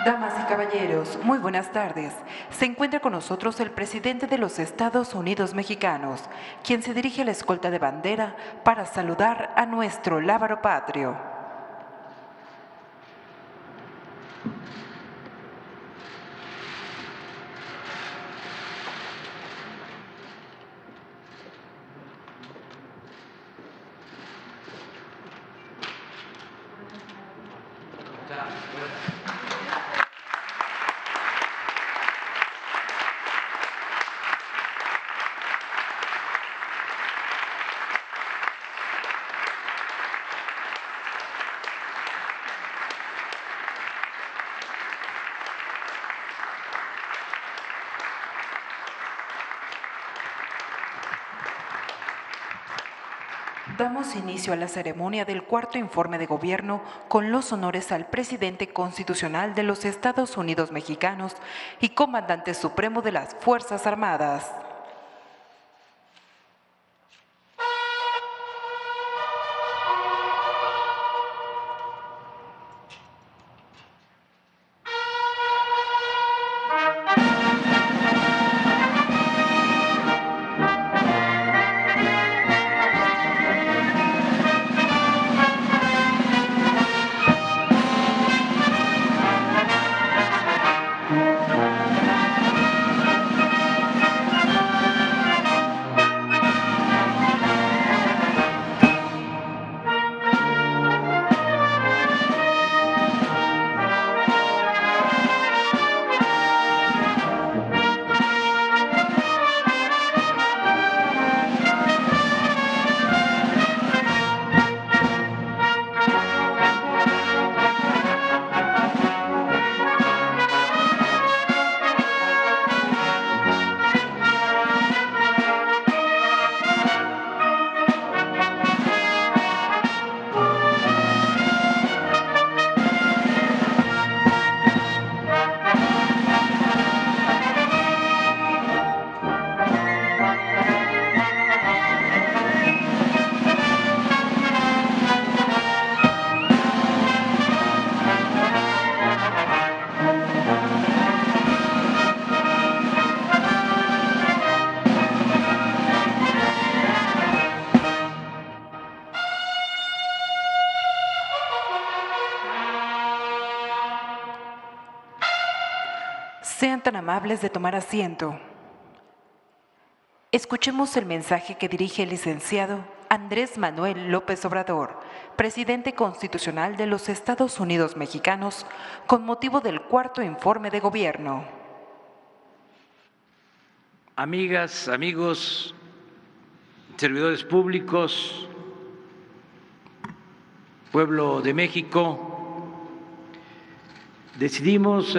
Damas y caballeros, muy buenas tardes. Se encuentra con nosotros el presidente de los Estados Unidos mexicanos, quien se dirige a la escolta de bandera para saludar a nuestro lábaro patrio. Damos inicio a la ceremonia del cuarto informe de gobierno con los honores al presidente constitucional de los Estados Unidos mexicanos y comandante supremo de las Fuerzas Armadas. Sean tan amables de tomar asiento. Escuchemos el mensaje que dirige el licenciado Andrés Manuel López Obrador, presidente constitucional de los Estados Unidos mexicanos, con motivo del cuarto informe de gobierno. Amigas, amigos, servidores públicos, pueblo de México, decidimos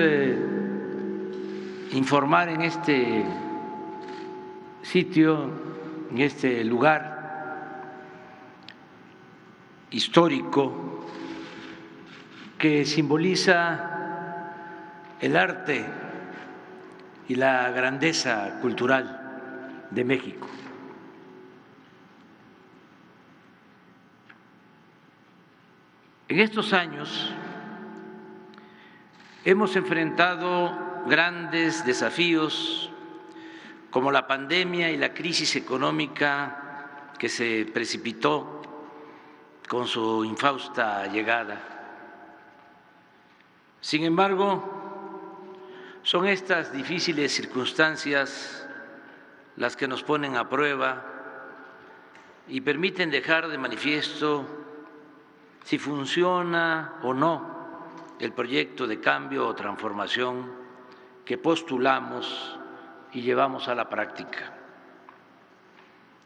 informar en este sitio, en este lugar histórico que simboliza el arte y la grandeza cultural de México. En estos años hemos enfrentado grandes desafíos como la pandemia y la crisis económica que se precipitó con su infausta llegada. Sin embargo, son estas difíciles circunstancias las que nos ponen a prueba y permiten dejar de manifiesto si funciona o no el proyecto de cambio o transformación que postulamos y llevamos a la práctica.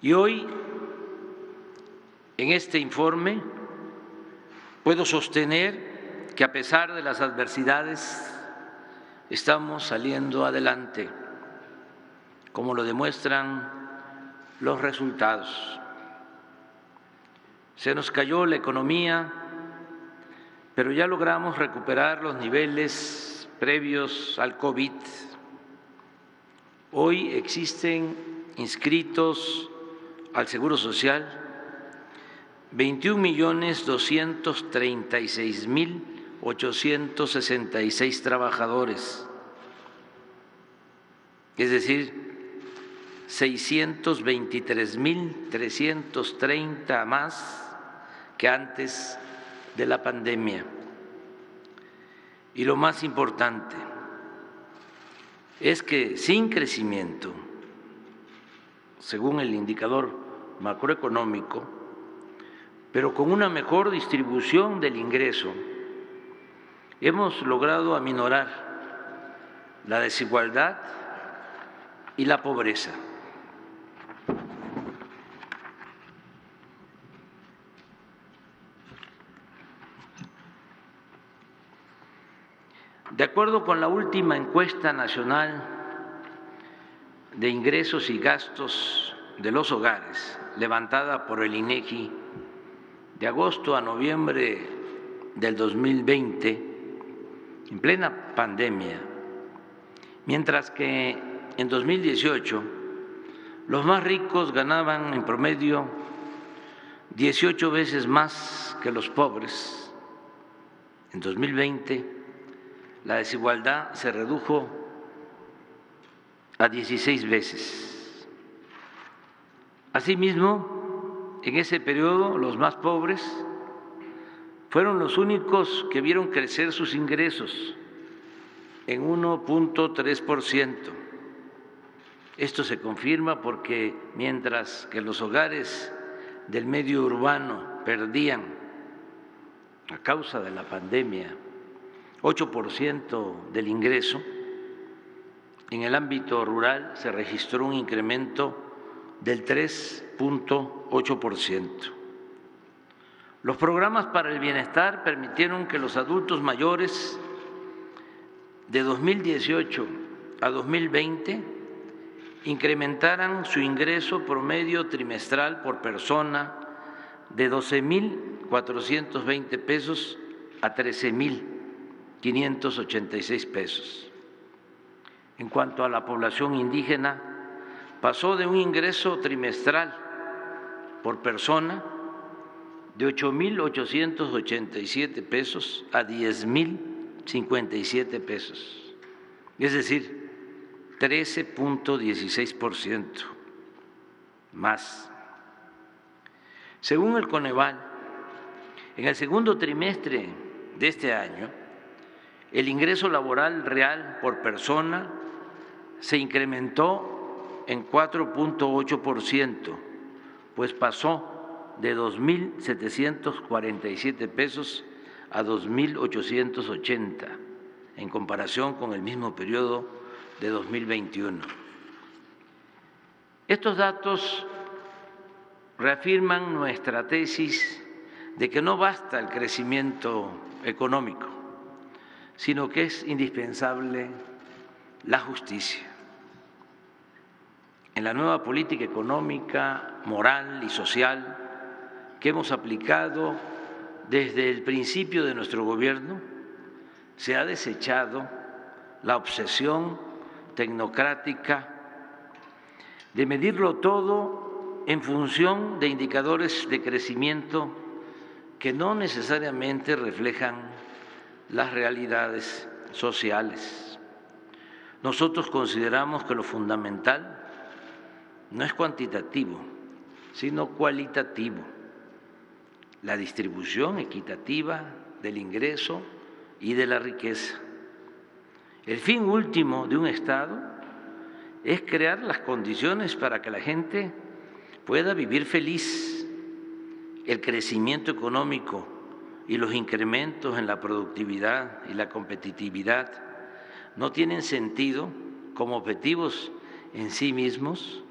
Y hoy, en este informe, puedo sostener que a pesar de las adversidades estamos saliendo adelante, como lo demuestran los resultados. Se nos cayó la economía, pero ya logramos recuperar los niveles previos al COVID. Hoy existen inscritos al Seguro Social 21.236.000 2.866 trabajadores, es decir, 623.330 más que antes de la pandemia. Y lo más importante es que sin crecimiento, según el indicador macroeconómico, pero con una mejor distribución del ingreso, hemos logrado aminorar la desigualdad y la pobreza. De acuerdo con la última encuesta nacional de ingresos y gastos de los hogares, levantada por el INEGI de agosto a noviembre del 2020, en plena pandemia, mientras que en 2018 los más ricos ganaban en promedio 18 veces más que los pobres, en 2020 la desigualdad se redujo a 16 veces. Asimismo, en ese periodo los más pobres fueron los únicos que vieron crecer sus ingresos en 1.3%. Esto se confirma porque mientras que los hogares del medio urbano perdían, a causa de la pandemia, 8% del ingreso, en el ámbito rural se registró un incremento del 3.8%. Los programas para el bienestar permitieron que los adultos mayores de 2018 a 2020 incrementaran su ingreso promedio trimestral por persona de 12.420 pesos a 13.586 pesos. En cuanto a la población indígena, pasó de un ingreso trimestral por persona de 8.887 pesos a 10.057 pesos, es decir, 13.16% más. Según el Coneval, en el segundo trimestre de este año, el ingreso laboral real por persona se incrementó en 4.8%, pues pasó de 2.747 pesos a 2.880 en comparación con el mismo periodo de 2021. Estos datos reafirman nuestra tesis de que no basta el crecimiento económico, sino que es indispensable la justicia. En la nueva política económica, moral y social que hemos aplicado desde el principio de nuestro gobierno, se ha desechado la obsesión tecnocrática de medirlo todo en función de indicadores de crecimiento que no necesariamente reflejan las realidades sociales. Nosotros consideramos que lo fundamental no es cuantitativo, sino cualitativo, la distribución equitativa del ingreso y de la riqueza. El fin último de un Estado es crear las condiciones para que la gente pueda vivir feliz. El crecimiento económico y los incrementos en la productividad y la competitividad no tienen sentido como objetivos en sí mismos,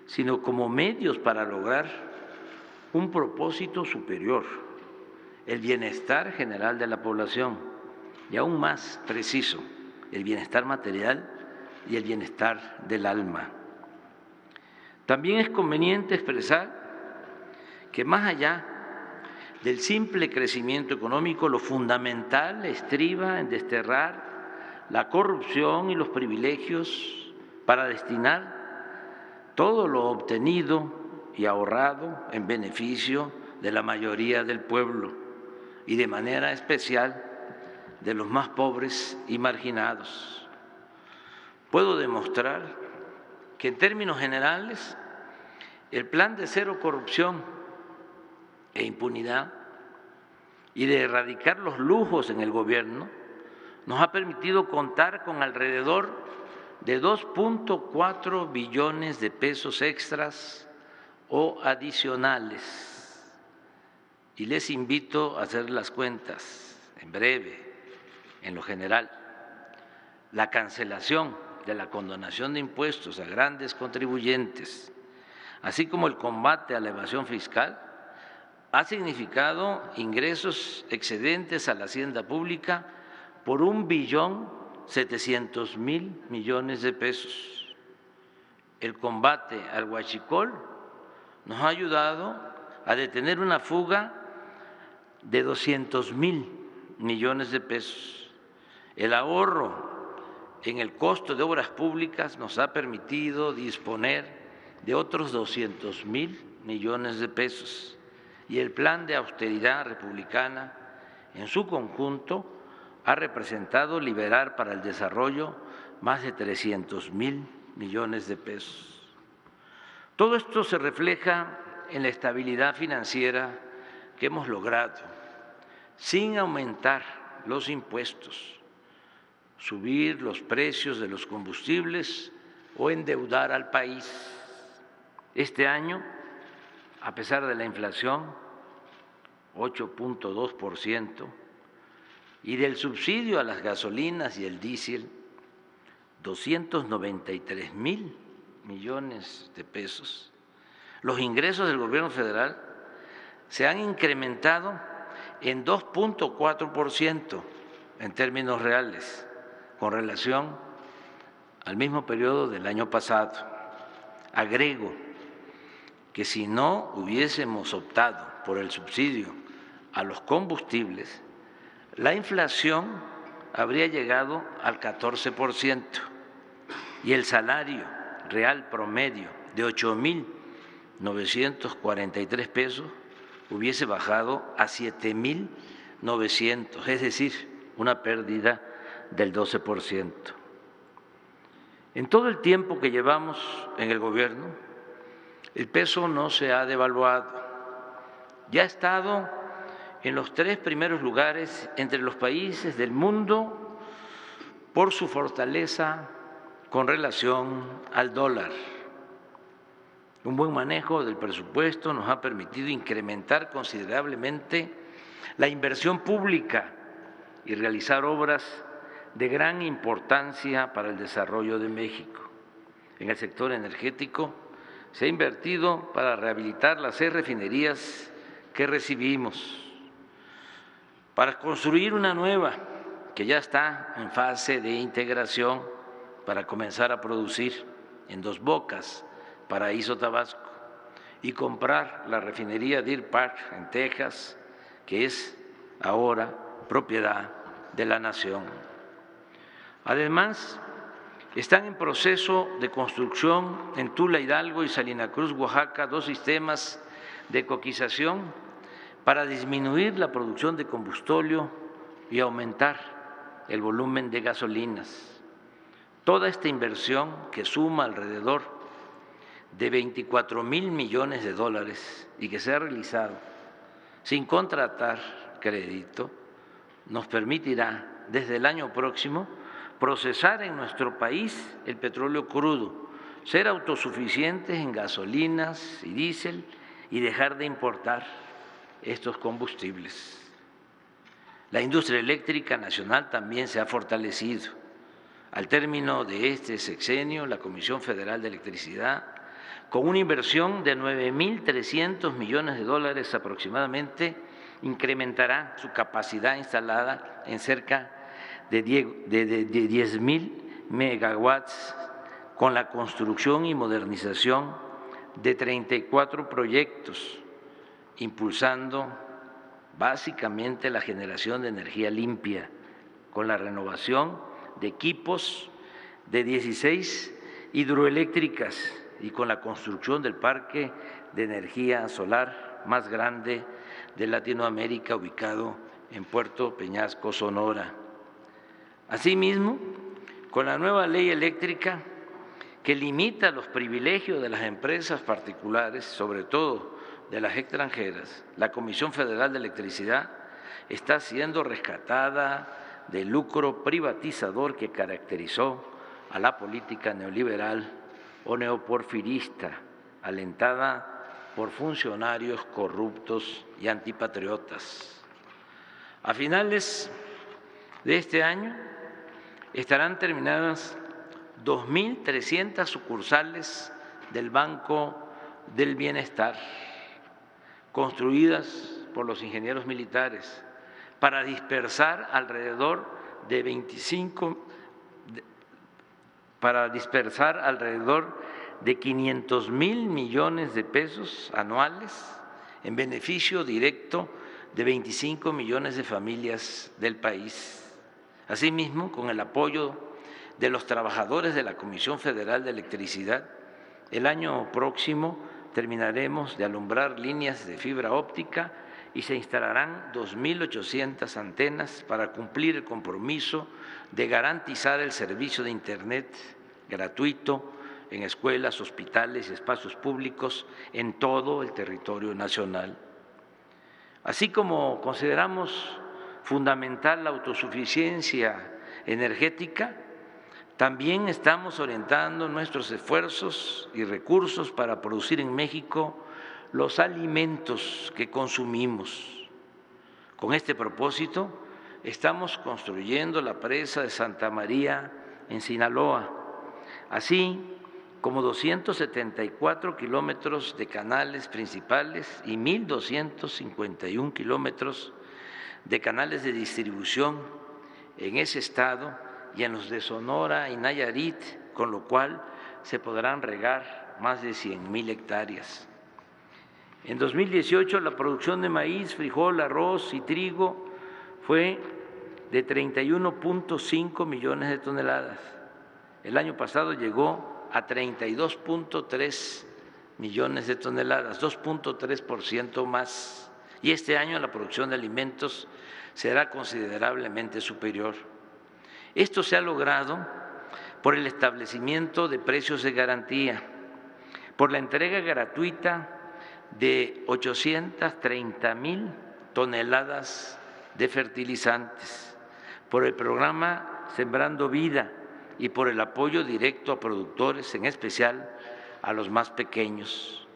sino como medios para lograr un propósito superior, el bienestar general de la población y aún más preciso, el bienestar material y el bienestar del alma. También es conveniente expresar que más allá del simple crecimiento económico, lo fundamental estriba en desterrar la corrupción y los privilegios para destinar todo lo obtenido y ahorrado en beneficio de la mayoría del pueblo y de manera especial de los más pobres y marginados. Puedo demostrar que en términos generales el plan de cero corrupción e impunidad y de erradicar los lujos en el gobierno nos ha permitido contar con alrededor de 2.4 billones de pesos extras o adicionales. Y les invito a hacer las cuentas en breve, en lo general. La cancelación de la condonación de impuestos a grandes contribuyentes, así como el combate a la evasión fiscal, ha significado ingresos excedentes a la hacienda pública por 1.700.000 millones de pesos. El combate al huachicol nos ha ayudado a detener una fuga de 200.000 millones de pesos. El ahorro en el costo de obras públicas nos ha permitido disponer de otros 200.000 millones de pesos. Y el plan de austeridad republicana en su conjunto ha representado liberar para el desarrollo más de 300.000 millones de pesos. Todo esto se refleja en la estabilidad financiera que hemos logrado, sin aumentar los impuestos, subir los precios de los combustibles o endeudar al país. Este año, a pesar de la inflación, 8.2%, y del subsidio a las gasolinas y el diésel, 293.000 millones de pesos, los ingresos del gobierno federal se han incrementado en 2.4% en términos reales con relación al mismo periodo del año pasado. Agrego que si no hubiésemos optado por el subsidio a los combustibles, la inflación habría llegado al 14% y el salario real promedio de 8.943 pesos hubiese bajado a 7.900, es decir, una pérdida del 12%. En todo el tiempo que llevamos en el gobierno, el peso no se ha devaluado. Ya ha estado en los 3 primeros lugares entre los países del mundo por su fortaleza con relación al dólar. Un buen manejo del presupuesto nos ha permitido incrementar considerablemente la inversión pública y realizar obras de gran importancia para el desarrollo de México. En el sector energético se ha invertido para rehabilitar las 6 refinerías que recibimos, para construir una nueva que ya está en fase de integración para comenzar a producir en Dos Bocas, Paraíso, Tabasco, y comprar la refinería Deer Park en Texas, que es ahora propiedad de la nación. Además, están en proceso de construcción en Tula, Hidalgo y Salina Cruz, Oaxaca, 2 sistemas de coquización para disminuir la producción de combustóleo y aumentar el volumen de gasolinas. Toda esta inversión, que suma alrededor de 24.000 millones de dólares y que se ha realizado sin contratar crédito, nos permitirá desde el año próximo procesar en nuestro país el petróleo crudo, ser autosuficientes en gasolinas y diésel y dejar de importar estos combustibles. La industria eléctrica nacional también se ha fortalecido. Al término de este sexenio, la Comisión Federal de Electricidad, con una inversión de 9.300 millones de dólares aproximadamente, incrementará su capacidad instalada en cerca de 10.000 megawatts con la construcción y modernización de 34 proyectos, impulsando básicamente la generación de energía limpia con la renovación de equipos de 16 hidroeléctricas y con la construcción del parque de energía solar más grande de Latinoamérica, ubicado en Puerto Peñasco, Sonora. Asimismo, con la nueva ley eléctrica que limita los privilegios de las empresas particulares, sobre todo de las extranjeras, la Comisión Federal de Electricidad está siendo rescatada del lucro privatizador que caracterizó a la política neoliberal o neoporfirista, alentada por funcionarios corruptos y antipatriotas. A finales de este año estarán terminadas 2.300 sucursales del Banco del Bienestar, construidas por los ingenieros militares para dispersar alrededor de 500,000 millones de pesos anuales en beneficio directo de 25 millones de familias del país. Asimismo, con el apoyo de los trabajadores de la Comisión Federal de Electricidad, el año próximo terminaremos de alumbrar líneas de fibra óptica y se instalarán 2.800 antenas para cumplir el compromiso de garantizar el servicio de Internet gratuito en escuelas, hospitales y espacios públicos en todo el territorio nacional. Así como consideramos fundamental la autosuficiencia energética, también estamos orientando nuestros esfuerzos y recursos para producir en México los alimentos que consumimos. Con este propósito, estamos construyendo la presa de Santa María en Sinaloa, así como 274 kilómetros de canales principales y 1.251 kilómetros de canales de distribución en ese estado y en los de Sonora y Nayarit, con lo cual se podrán regar más de 100,000 hectáreas. En 2018 la producción de maíz, frijol, arroz y trigo fue de 31.5 millones de toneladas. El año pasado llegó a 32.3 millones de toneladas, 2.3% más. Y este año la producción de alimentos será considerablemente superior. Esto se ha logrado por el establecimiento de precios de garantía, por la entrega gratuita de 830,000 toneladas de fertilizantes, por el programa Sembrando Vida y por el apoyo directo a productores, en especial a los más pequeños,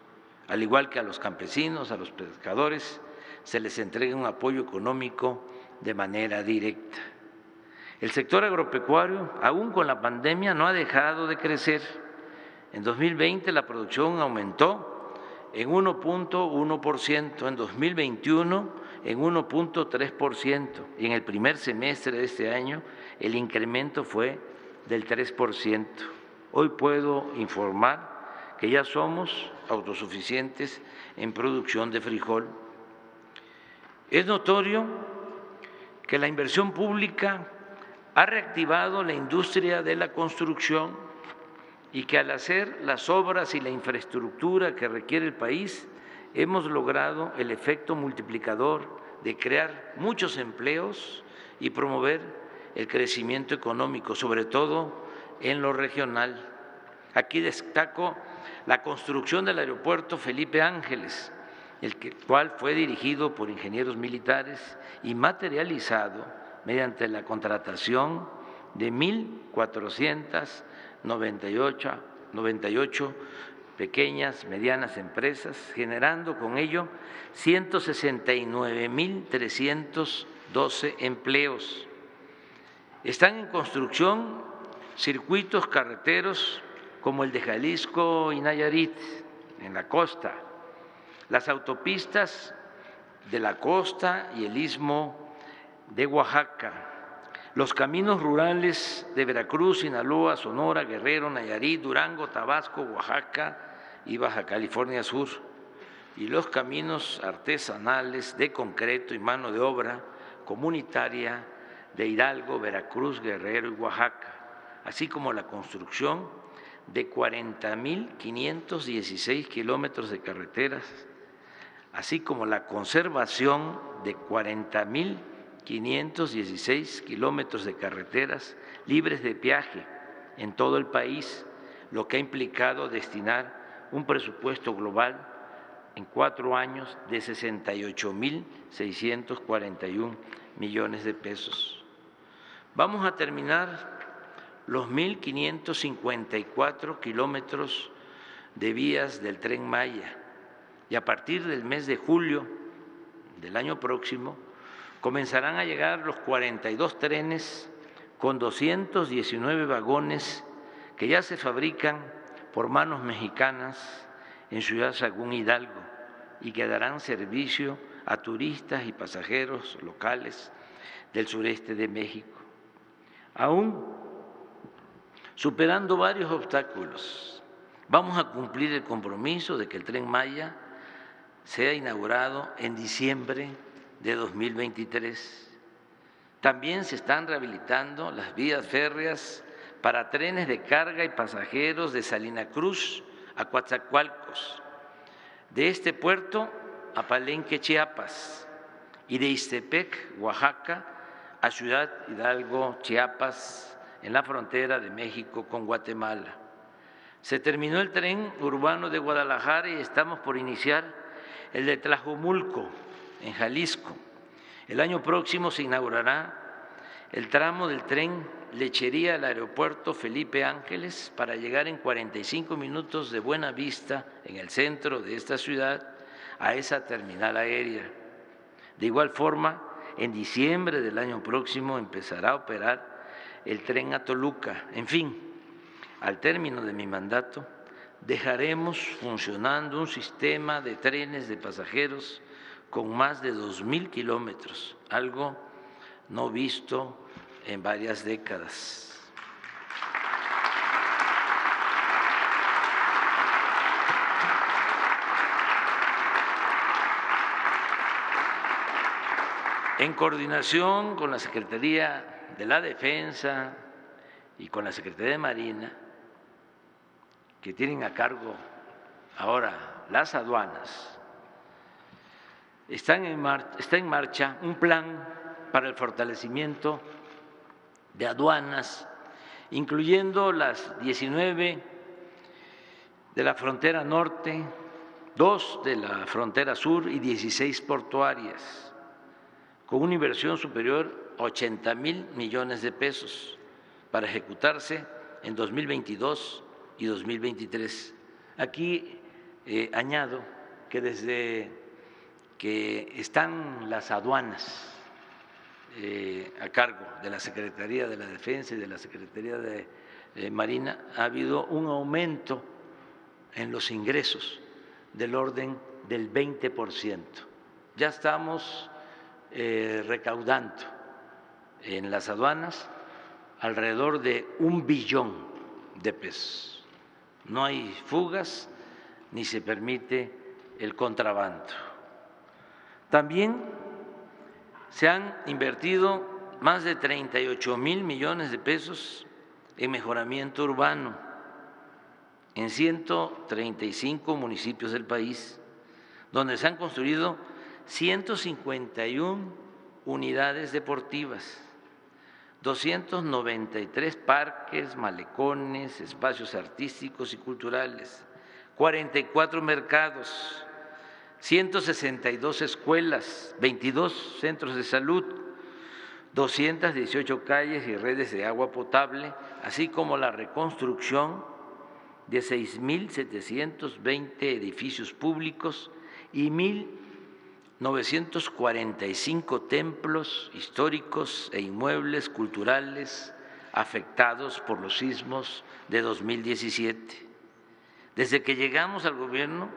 al igual que a los campesinos, a los pescadores, se les entrega un apoyo económico de manera directa. El sector agropecuario, aún con la pandemia, no ha dejado de crecer. En 2020 la producción aumentó en 1.1%, en 2021 en 1.3% y en el primer semestre de este año el incremento fue del 3%. Hoy puedo informar que ya somos autosuficientes en producción de frijol. Es notorio que la inversión pública ha reactivado la industria de la construcción y que al hacer las obras y la infraestructura que requiere el país, hemos logrado el efecto multiplicador de crear muchos empleos y promover el crecimiento económico, sobre todo en lo regional. Aquí destaco la construcción del aeropuerto Felipe Ángeles, el cual fue dirigido por ingenieros militares y materializado mediante la contratación de 1.498 pequeñas, medianas empresas, generando con ello 169.312 empleos. Están en construcción circuitos carreteros como el de Jalisco y Nayarit, en la costa, las autopistas de la costa y el istmo de Oaxaca, los caminos rurales de Veracruz, Sinaloa, Sonora, Guerrero, Nayarit, Durango, Tabasco, Oaxaca y Baja California Sur, y los caminos artesanales de concreto y mano de obra comunitaria de Hidalgo, Veracruz, Guerrero y Oaxaca, así como la construcción de 40.516 kilómetros de carreteras, así como la conservación de 40.000 516 kilómetros de carreteras libres de peaje en todo el país, lo que ha implicado destinar un presupuesto global en 4 años de 68.641 millones de pesos. Vamos a terminar los 1.554 kilómetros de vías del Tren Maya y a partir del mes de julio del año próximo comenzarán a llegar los 42 trenes con 219 vagones que ya se fabrican por manos mexicanas en Ciudad Sagún, Hidalgo, y que darán servicio a turistas y pasajeros locales del sureste de México. Aún superando varios obstáculos, vamos a cumplir el compromiso de que el Tren Maya sea inaugurado en diciembre de 2023. También se están rehabilitando las vías férreas para trenes de carga y pasajeros de Salina Cruz a Coatzacoalcos, de este puerto a Palenque, Chiapas, y de Ixtepec, Oaxaca, a Ciudad Hidalgo, Chiapas, en la frontera de México con Guatemala. Se terminó el tren urbano de Guadalajara y estamos por iniciar el de Tlajomulco, en Jalisco. El año próximo se inaugurará el tramo del tren Lechería al aeropuerto Felipe Ángeles para llegar en 45 minutos de Buenavista, en el centro de esta ciudad, a esa terminal aérea. De igual forma, en diciembre del año próximo empezará a operar el tren a Toluca. En fin, al término de mi mandato, dejaremos funcionando un sistema de trenes de pasajeros con más de 2.000 kilómetros, algo no visto en varias décadas. En coordinación con la Secretaría de la Defensa y con la Secretaría de Marina, que tienen a cargo ahora las aduanas, está en marcha un plan para el fortalecimiento de aduanas, incluyendo las 19 de la frontera norte, 2 de la frontera sur y 16 portuarias, con una inversión superior a 80,000 millones de pesos para ejecutarse en 2022 y 2023. Aquí añado que desde que están las aduanas a cargo de la Secretaría de la Defensa y de la Secretaría de Marina, ha habido un aumento en los ingresos del orden del 20%. Ya estamos recaudando en las aduanas alrededor de 1 billón de pesos. No hay fugas ni se permite el contrabando. También se han invertido más de 38,000 millones de pesos en mejoramiento urbano en 135 municipios del país, donde se han construido 151 unidades deportivas, 293 parques, malecones, espacios artísticos y culturales, 44 mercados, 162 escuelas, 22 centros de salud, 218 calles y redes de agua potable, así como la reconstrucción de 6.720 edificios públicos y 1.945 templos históricos e inmuebles culturales afectados por los sismos de 2017. Desde que llegamos al gobierno,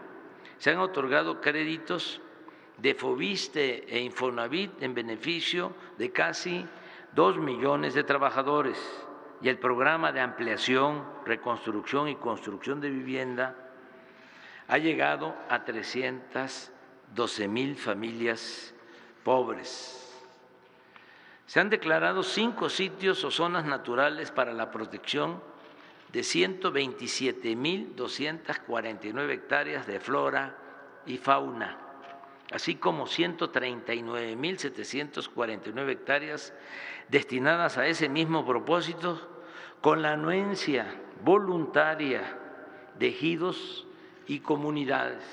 se han otorgado créditos de Foviste e Infonavit en beneficio de casi 2 millones de trabajadores, y el programa de ampliación, reconstrucción y construcción de vivienda ha llegado a 312,000 familias pobres. Se han declarado 5 sitios o zonas naturales para la protección de 127,249 hectáreas de flora y fauna, así como 139.749 hectáreas destinadas a ese mismo propósito, con la anuencia voluntaria de ejidos y comunidades.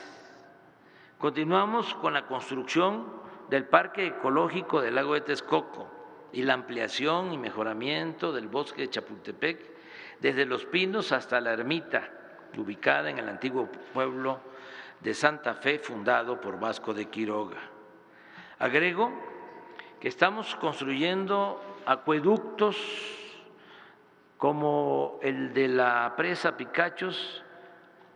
Continuamos con la construcción del Parque Ecológico del Lago de Texcoco y la ampliación y mejoramiento del bosque de Chapultepec, desde Los Pinos hasta la Ermita, ubicada en el antiguo pueblo de Santa Fe, fundado por Vasco de Quiroga. Agrego que estamos construyendo acueductos como el de la presa Picachos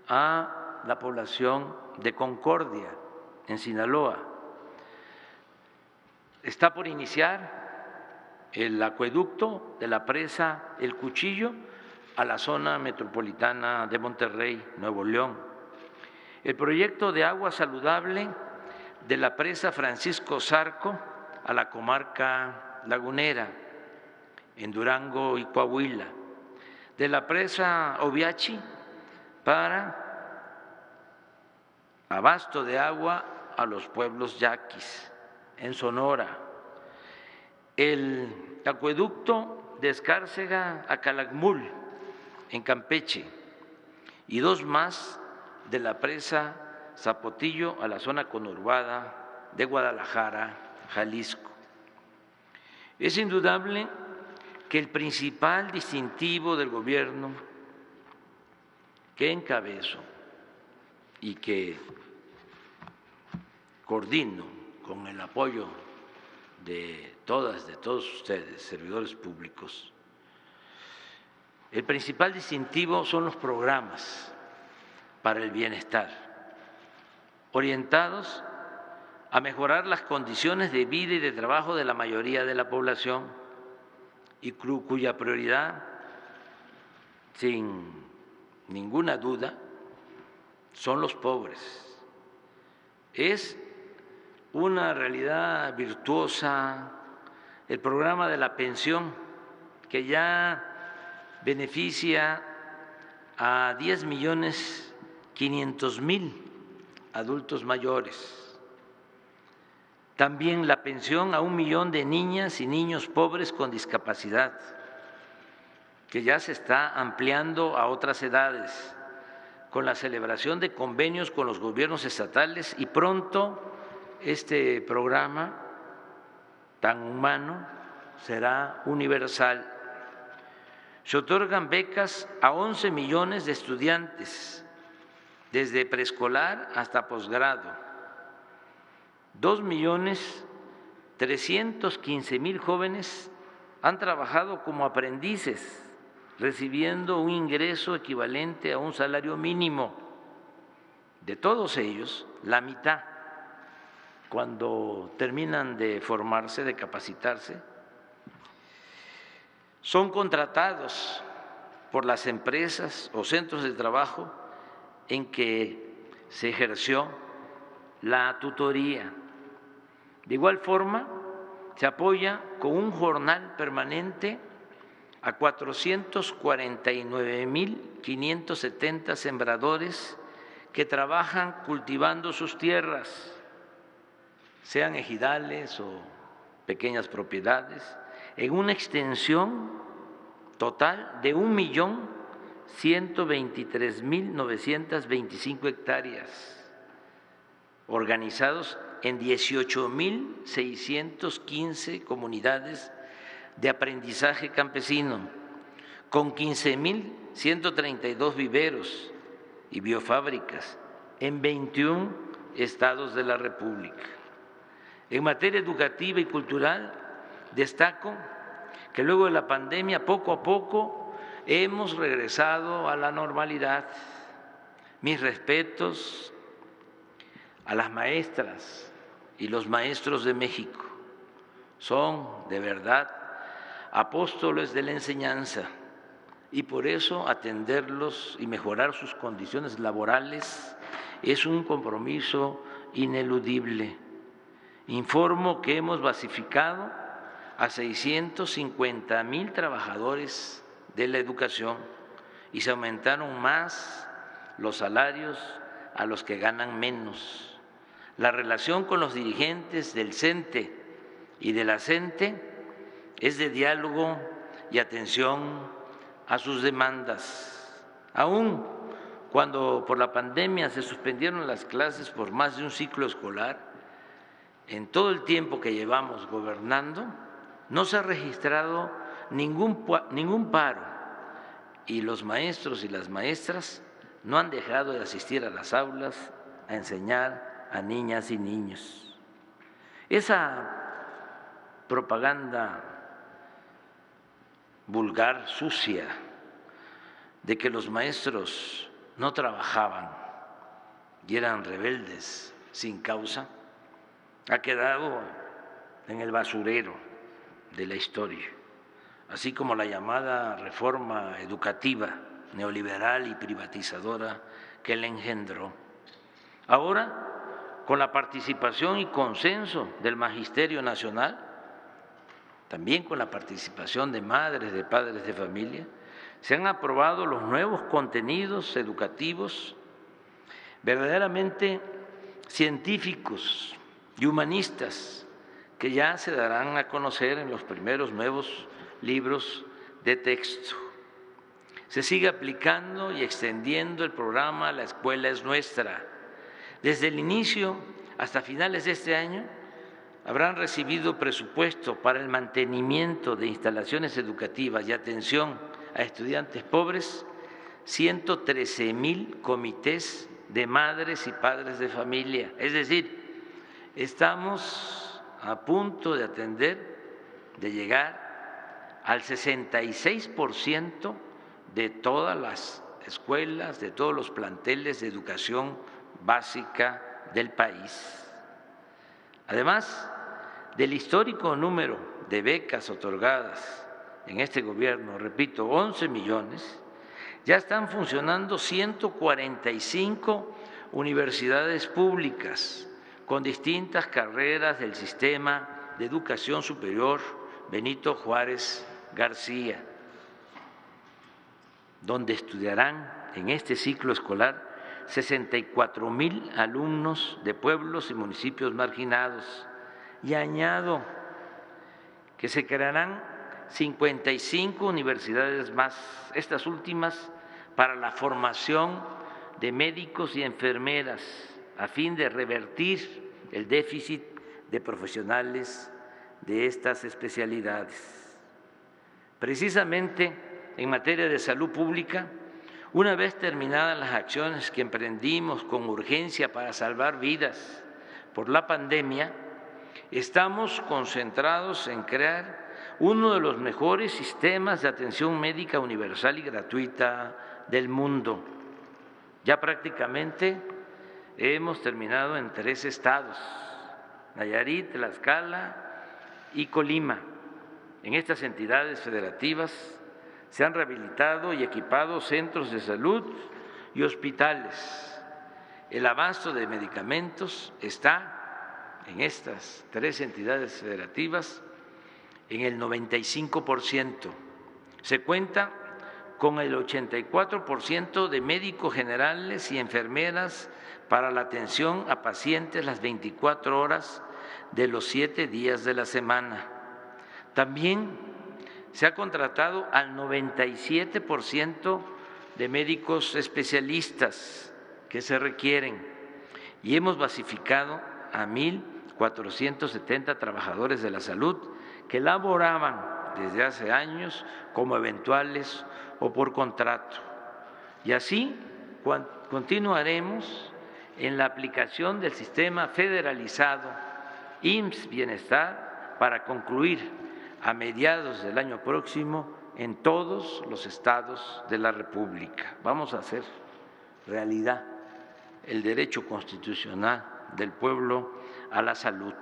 a la población de Concordia, en Sinaloa. Está por iniciar el acueducto de la presa El Cuchillo a la zona metropolitana de Monterrey, Nuevo León. El proyecto de agua saludable de la presa Francisco Zarco a la comarca lagunera, en Durango y Coahuila. De la presa Oviachi para abasto de agua a los pueblos yaquis, en Sonora. El acueducto de Escárcega a Calakmul, en Campeche, y dos más de la presa Zapotillo a la zona conurbada de Guadalajara, Jalisco. Es indudable que el principal distintivo del gobierno que encabezo y que coordino con el apoyo de todos ustedes, servidores públicos, el principal distintivo son los programas para el bienestar, orientados a mejorar las condiciones de vida y de trabajo de la mayoría de la población y cuya prioridad, sin ninguna duda, son los pobres. Es una realidad virtuosa el programa de la pensión, que ya beneficia a 10.500.000 adultos mayores. También la pensión a 1 millón de niñas y niños pobres con discapacidad, que ya se está ampliando a otras edades, con la celebración de convenios con los gobiernos estatales, y pronto este programa tan humano será universal. Se otorgan becas a 11 millones de estudiantes, desde preescolar hasta posgrado. 2.315.000 jóvenes han trabajado como aprendices, recibiendo un ingreso equivalente a un salario mínimo. De todos ellos, la mitad, cuando terminan de formarse, de capacitarse, son contratados por las empresas o centros de trabajo en que se ejerció la tutoría. De igual forma, se apoya con un jornal permanente a 449.570 sembradores que trabajan cultivando sus tierras, sean ejidales o pequeñas propiedades, en una extensión total de 1.123.925 hectáreas, organizados en 18.615 comunidades de aprendizaje campesino, con 15.132 viveros y biofábricas en 21 estados de la República. En materia educativa y cultural, destaco que luego de la pandemia, poco a poco, hemos regresado a la normalidad. Mis respetos a las maestras y los maestros de México. Son de verdad apóstoles de la enseñanza, y por eso atenderlos y mejorar sus condiciones laborales es un compromiso ineludible. Informo que hemos basificado a 650.000 trabajadores de la educación y se aumentaron más los salarios a los que ganan menos. La relación con los dirigentes del CENTE y de la CENTE es de diálogo y atención a sus demandas. Aún cuando por la pandemia se suspendieron las clases por más de un ciclo escolar, en todo el tiempo que llevamos gobernando, no se ha registrado ningún paro y los maestros y las maestras no han dejado de asistir a las aulas a enseñar a niñas y niños. Esa propaganda vulgar, sucia, de que los maestros no trabajaban y eran rebeldes sin causa, ha quedado en el basurero de la historia, así como la llamada reforma educativa neoliberal y privatizadora que la engendró. Ahora, con la participación y consenso del Magisterio Nacional, también con la participación de madres, de padres de familia, se han aprobado los nuevos contenidos educativos verdaderamente científicos y humanistas que ya se darán a conocer en los primeros nuevos libros de texto. Se sigue aplicando y extendiendo el programa La Escuela es Nuestra. Desde el inicio hasta finales de este año habrán recibido presupuesto para el mantenimiento de instalaciones educativas y atención a estudiantes pobres 113,000 comités de madres y padres de familia. Es decir, estamos a punto de atender, de llegar al 66% de todas las escuelas, de todos los planteles de educación básica del país. Además del histórico número de becas otorgadas en este gobierno, repito, 11 millones, ya están funcionando 145 universidades públicas con distintas carreras del sistema de educación superior Benito Juárez García, donde estudiarán en este ciclo escolar 64,000 alumnos de pueblos y municipios marginados. Y añado que se crearán 55 universidades más, estas últimas para la formación de médicos y enfermeras, a fin de revertir el déficit de profesionales de estas especialidades. Precisamente en materia de salud pública, una vez terminadas las acciones que emprendimos con urgencia para salvar vidas por la pandemia, estamos concentrados en crear uno de los mejores sistemas de atención médica universal y gratuita del mundo. Ya prácticamente hemos terminado en 3 estados, Nayarit, Tlaxcala y Colima. En estas entidades federativas se han rehabilitado y equipado centros de salud y hospitales. El abasto de medicamentos está en estas 3 entidades federativas en el 95%. Se cuenta con el 84% de médicos generales y enfermeras para la atención a pacientes las 24 horas de los 7 días de la semana. También se ha contratado al 97% de médicos especialistas que se requieren y hemos basificado a 1,470 trabajadores de la salud que laboraban desde hace años como eventuales o por contrato. Y así continuaremos en la aplicación del sistema federalizado IMSS Bienestar para concluir a mediados del año próximo en todos los estados de la República. Vamos a hacer realidad el derecho constitucional del pueblo a la salud.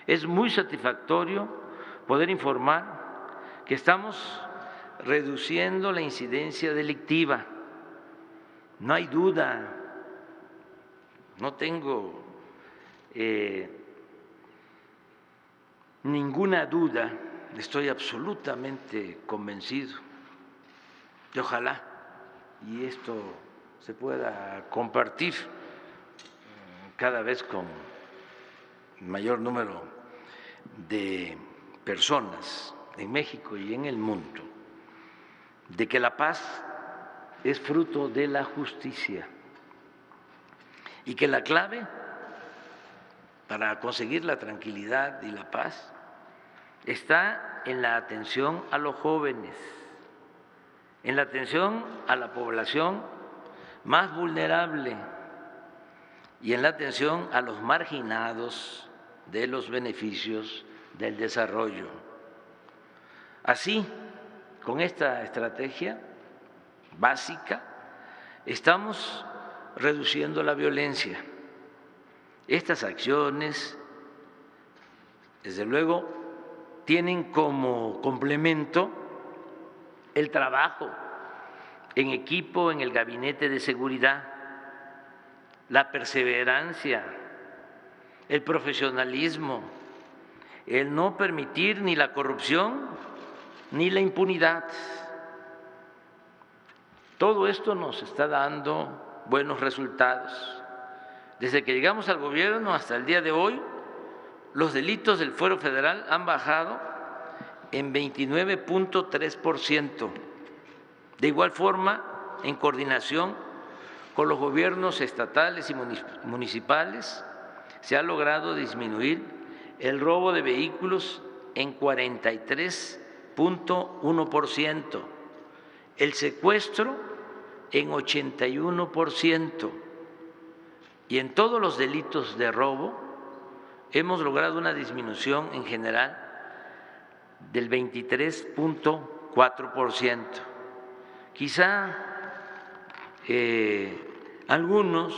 Es muy satisfactorio poder informar que estamos reduciendo la incidencia delictiva. No hay duda, no tengo ninguna duda, estoy absolutamente convencido y ojalá y esto se pueda compartir cada vez con mayor número de personas en México y en el mundo, de que la paz es fruto de la justicia y que la clave para conseguir la tranquilidad y la paz está en la atención a los jóvenes, en la atención a la población más vulnerable y en la atención a los marginados de los beneficios del desarrollo. Así, con esta estrategia básica, estamos reduciendo la violencia. Estas acciones, desde luego, tienen como complemento el trabajo en equipo en el Gabinete de Seguridad, la perseverancia, el profesionalismo, el no permitir ni la corrupción ni la impunidad. Todo esto nos está dando buenos resultados. Desde que llegamos al gobierno hasta el día de hoy, los delitos del fuero federal han bajado en 29.3%. De igual forma, en coordinación con los gobiernos estatales y municipales, se ha logrado disminuir el robo de vehículos en 43.1%, el secuestro en 81%, y en todos los delitos de robo hemos logrado una disminución en general del 23.4%. Quizá algunos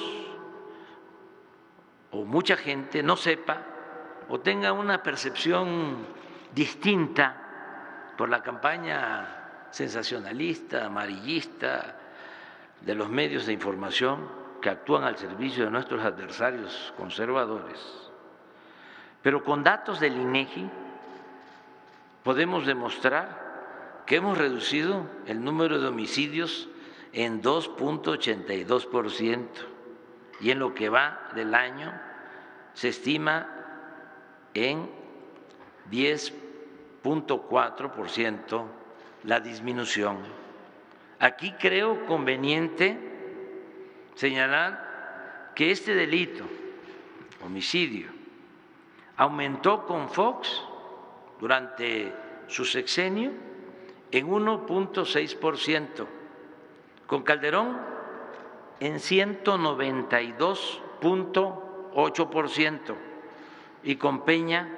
o mucha gente no sepa o tenga una percepción distinta por la campaña sensacionalista, amarillista de los medios de información que actúan al servicio de nuestros adversarios conservadores. Pero con datos del INEGI podemos demostrar que hemos reducido el número de homicidios en 2.82%, y en lo que va del año se estima en 10.4% la disminución. Aquí creo conveniente señalar que este delito, homicidio, aumentó con Fox durante su sexenio en 1.6%, con Calderón en 192.8% y con Peña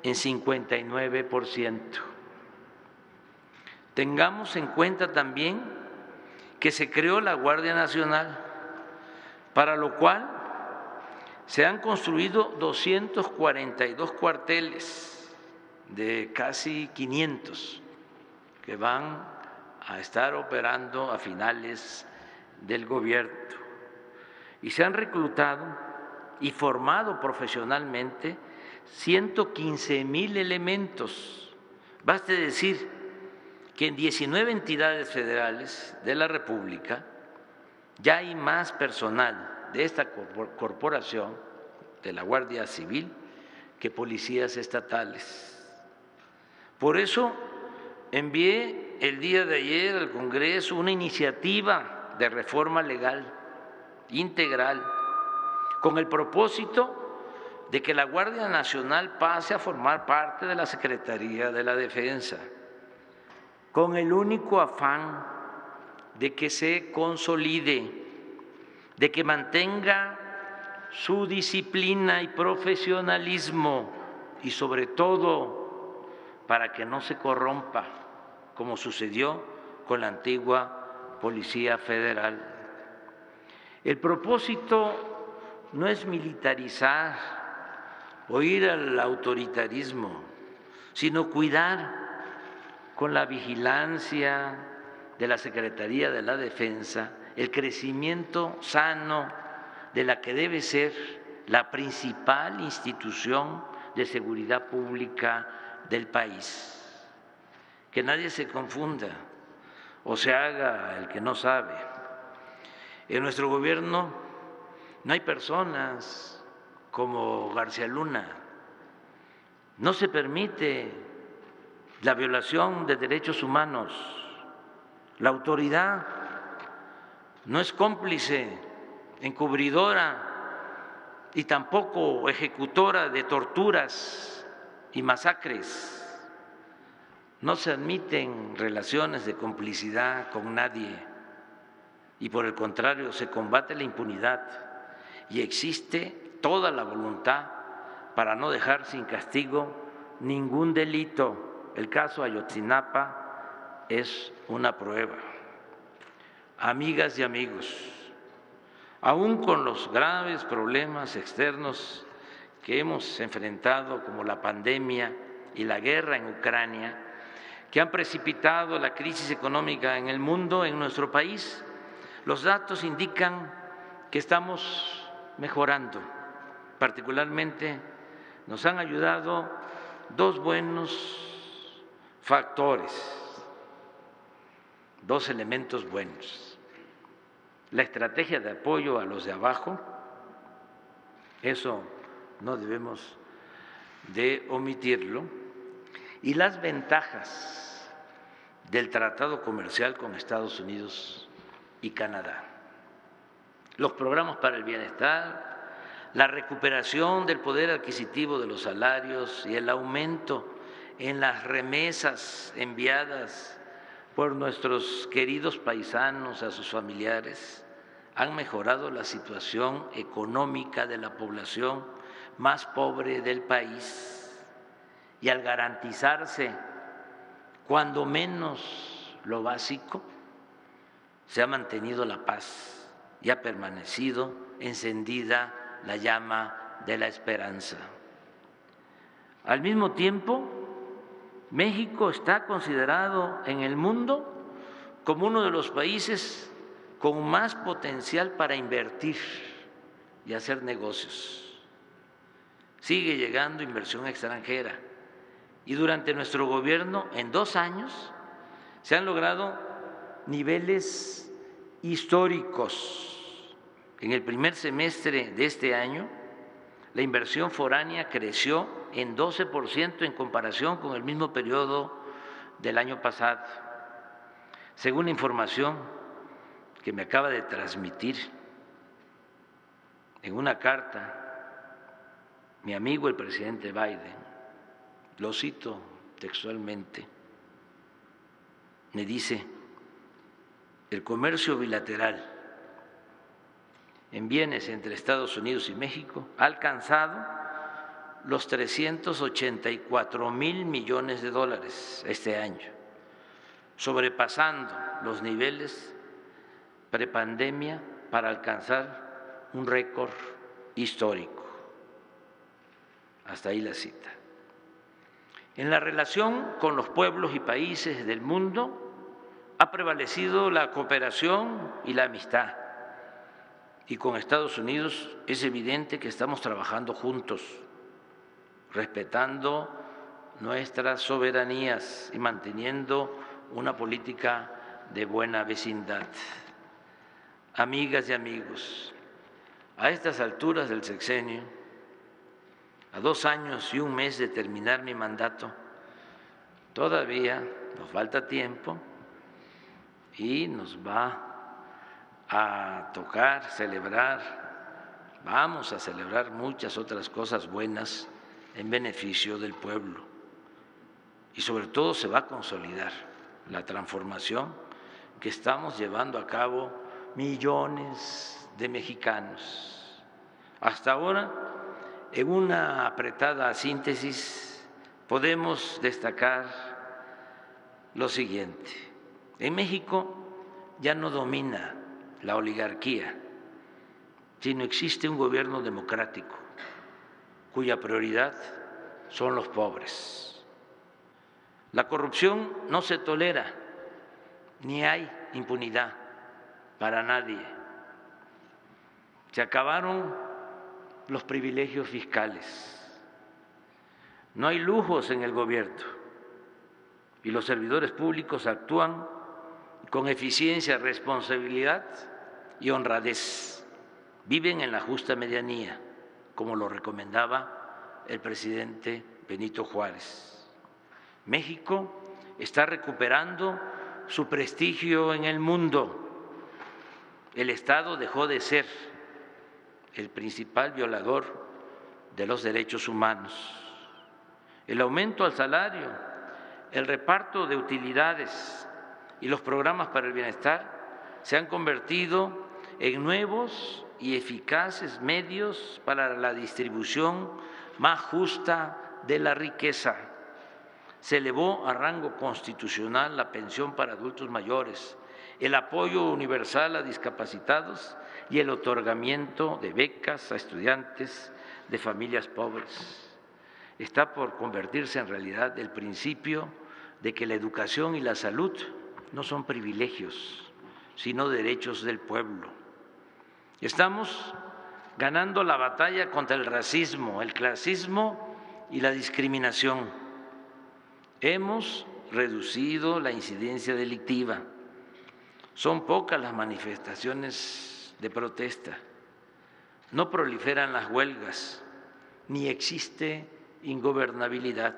en 59%. Tengamos en cuenta también que se creó la Guardia Nacional, para lo cual se han construido 242 cuarteles de casi 500 que van a estar operando a finales del gobierno, y se han reclutado y formado profesionalmente 115,000 elementos. Baste decir que en 19 entidades federales de la República ya hay más personal de esta corporación, de la Guardia Civil, que policías estatales. Por eso envié el día de ayer al Congreso una iniciativa de reforma legal integral con el propósito de que la Guardia Nacional pase a formar parte de la Secretaría de la Defensa, con el único afán de que se consolide, de que mantenga su disciplina y profesionalismo, y sobre todo para que no se corrompa, como sucedió con la antigua Policía Federal. El propósito no es militarizar o ir al autoritarismo, sino cuidar con la vigilancia de la Secretaría de la Defensa el crecimiento sano de la que debe ser la principal institución de seguridad pública del país. Que nadie se confunda o se haga el que no sabe. En nuestro gobierno No hay personas como García Luna. No se permite la violación de derechos humanos. La autoridad no es cómplice, encubridora y tampoco ejecutora de torturas y masacres. No se admiten relaciones de complicidad con nadie y por el contrario se combate la impunidad y existe toda la voluntad para no dejar sin castigo ningún delito. El caso Ayotzinapa es una prueba. Amigas y amigos, aún con los graves problemas externos que hemos enfrentado, como la pandemia y la guerra en Ucrania, que han precipitado la crisis económica en el mundo, en nuestro país, los datos indican que estamos mejorando. Particularmente nos han ayudado dos buenos factores, dos elementos buenos. La estrategia de apoyo a los de abajo, eso no debemos de omitirlo, y las ventajas del tratado comercial con Estados Unidos y Canadá. Los programas para el bienestar, la recuperación del poder adquisitivo de los salarios y el aumento en las remesas enviadas por nuestros queridos paisanos a sus familiares han mejorado la situación económica de la población más pobre del país. Y al garantizarse cuando menos lo básico, se ha mantenido la paz y ha permanecido encendida la llama de la esperanza. Al mismo tiempo, México está considerado en el mundo como uno de los países con más potencial para invertir y hacer negocios. Sigue llegando inversión extranjera y durante nuestro gobierno, en 2 años, se han logrado niveles históricos. En el primer semestre de este año, la inversión foránea creció en 12% en comparación con el mismo periodo del año pasado, según la información que me acaba de transmitir en una carta mi amigo el presidente Biden. Lo cito textualmente, me dice: el comercio bilateral en bienes entre Estados Unidos y México ha alcanzado los 384,000 millones de dólares este año, sobrepasando los niveles prepandemia para alcanzar un récord histórico. Hasta ahí la cita. En la relación con los pueblos y países del mundo ha prevalecido la cooperación y la amistad. Y con Estados Unidos es evidente que estamos trabajando juntos, respetando nuestras soberanías y manteniendo una política de buena vecindad. Amigas y amigos, a estas alturas del sexenio, a 2 años y 1 mes de terminar mi mandato, todavía nos falta tiempo y nos va a tocar celebrar, vamos a celebrar muchas otras cosas buenas en beneficio del pueblo. Y sobre todo se va a consolidar la transformación que estamos llevando a cabo millones de mexicanos. Hasta ahora, en una apretada síntesis, podemos destacar lo siguiente: en México ya no domina la oligarquía, sino existe un gobierno democrático cuya prioridad son los pobres. La corrupción no se tolera, ni hay impunidad para nadie. Se acabaron los privilegios fiscales. No hay lujos en el gobierno y los servidores públicos actúan con eficiencia, responsabilidad y honradez. viven en la justa medianía, como lo recomendaba el presidente Benito Juárez. México está recuperando su prestigio en el mundo. El Estado dejó de ser el principal violador de los derechos humanos. El aumento al salario, el reparto de utilidades y los programas para el bienestar se han convertido en nuevos y eficaces medios para la distribución más justa de la riqueza. Se elevó a rango constitucional la pensión para adultos mayores, el apoyo universal a discapacitados y el otorgamiento de becas a estudiantes de familias pobres. Está por convertirse en realidad el principio de que la educación y la salud no son privilegios, sino derechos del pueblo. Estamos ganando la batalla contra el racismo, el clasismo y la discriminación. Hemos reducido la incidencia delictiva. Son pocas las manifestaciones de protesta. No proliferan las huelgas, ni existe ingobernabilidad.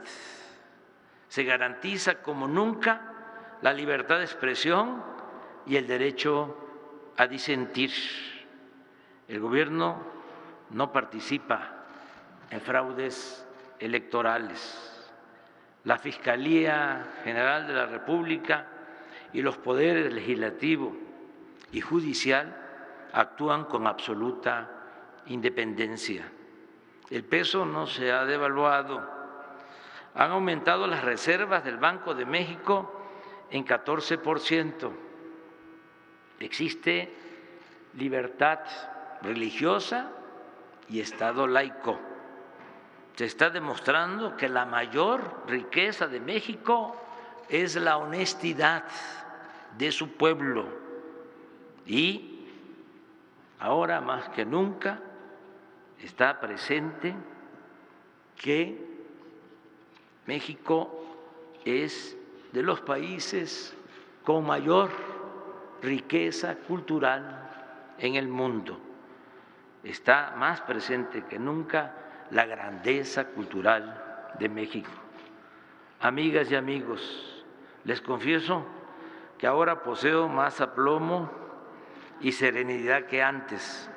Se garantiza como nunca la libertad de expresión y el derecho a disentir. El gobierno no participa en fraudes electorales. La Fiscalía General de la República y los poderes legislativo y judicial actúan con absoluta independencia. El peso no se ha devaluado. Han aumentado las reservas del Banco de México en 14%. Existe libertad religiosa y Estado laico. Se está demostrando que la mayor riqueza de México es la honestidad de su pueblo y ahora más que nunca está presente que México es de los países con mayor riqueza cultural en el mundo. Está más presente que nunca la grandeza cultural de México. Amigas y amigos, les confieso que ahora poseo más aplomo y serenidad que antes.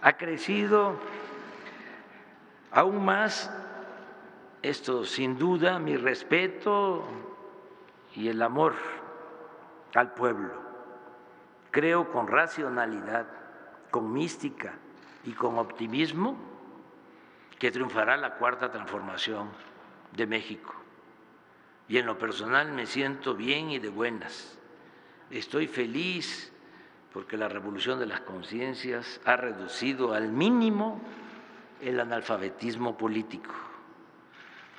Ha crecido aún más, esto sin duda, mi respeto y el amor al pueblo. Creo con racionalidad, con mística y con optimismo que triunfará la cuarta transformación de México. Y en lo personal me siento bien y de buenas. Estoy feliz porque la revolución de las conciencias ha reducido al mínimo el analfabetismo político.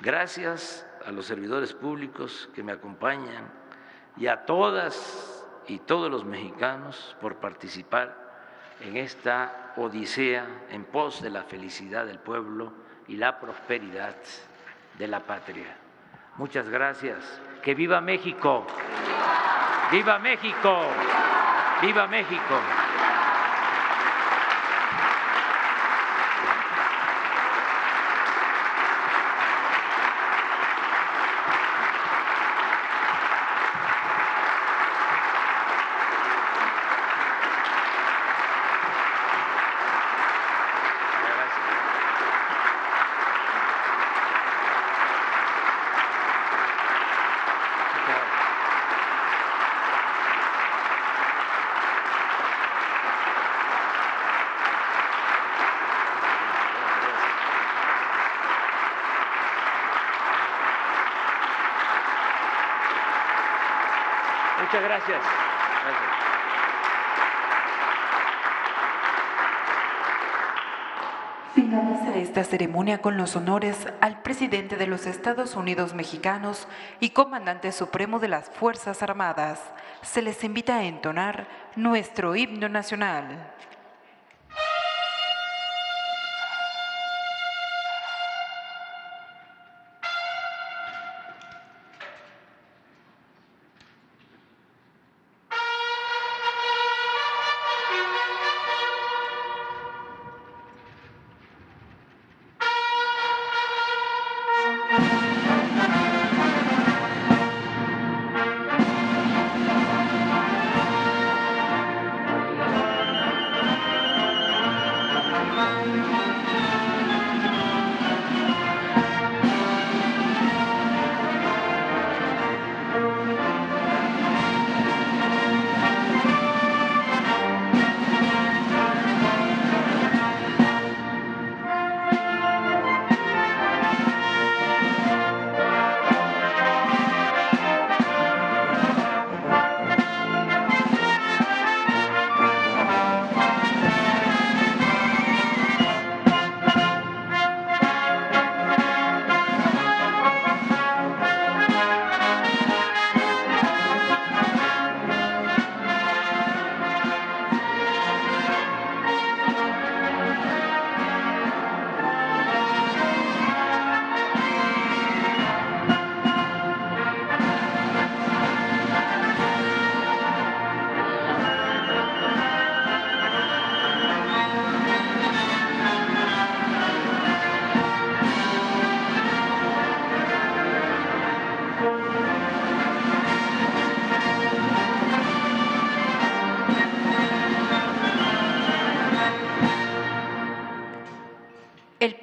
Gracias a los servidores públicos que me acompañan y a todas y todos los mexicanos por participar en esta odisea en pos de la felicidad del pueblo y la prosperidad de la patria. Muchas gracias. ¡Que viva México! ¡Viva México! ¡Viva México! Muchas gracias. Finaliza esta ceremonia con los honores al presidente de los Estados Unidos mexicanos y comandante supremo de las Fuerzas Armadas. Se les invita a entonar nuestro himno nacional.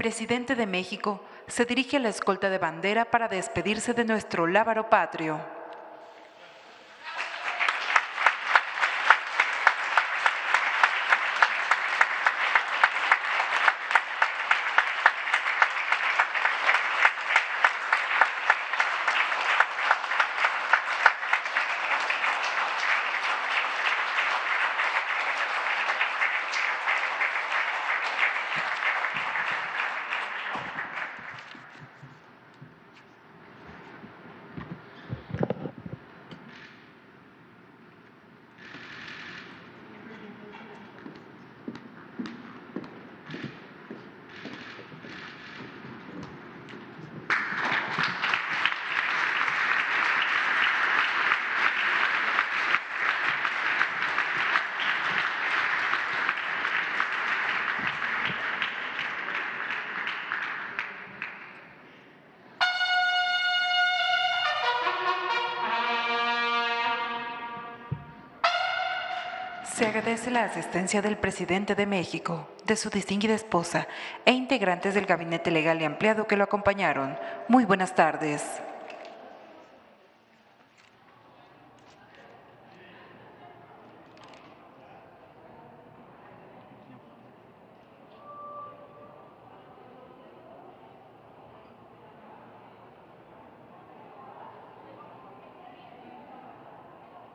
presidente de México se dirige a la escolta de bandera para despedirse de nuestro lábaro patrio. Se agradece la asistencia del presidente de México, de su distinguida esposa e integrantes del gabinete legal y ampliado que lo acompañaron. Muy buenas tardes.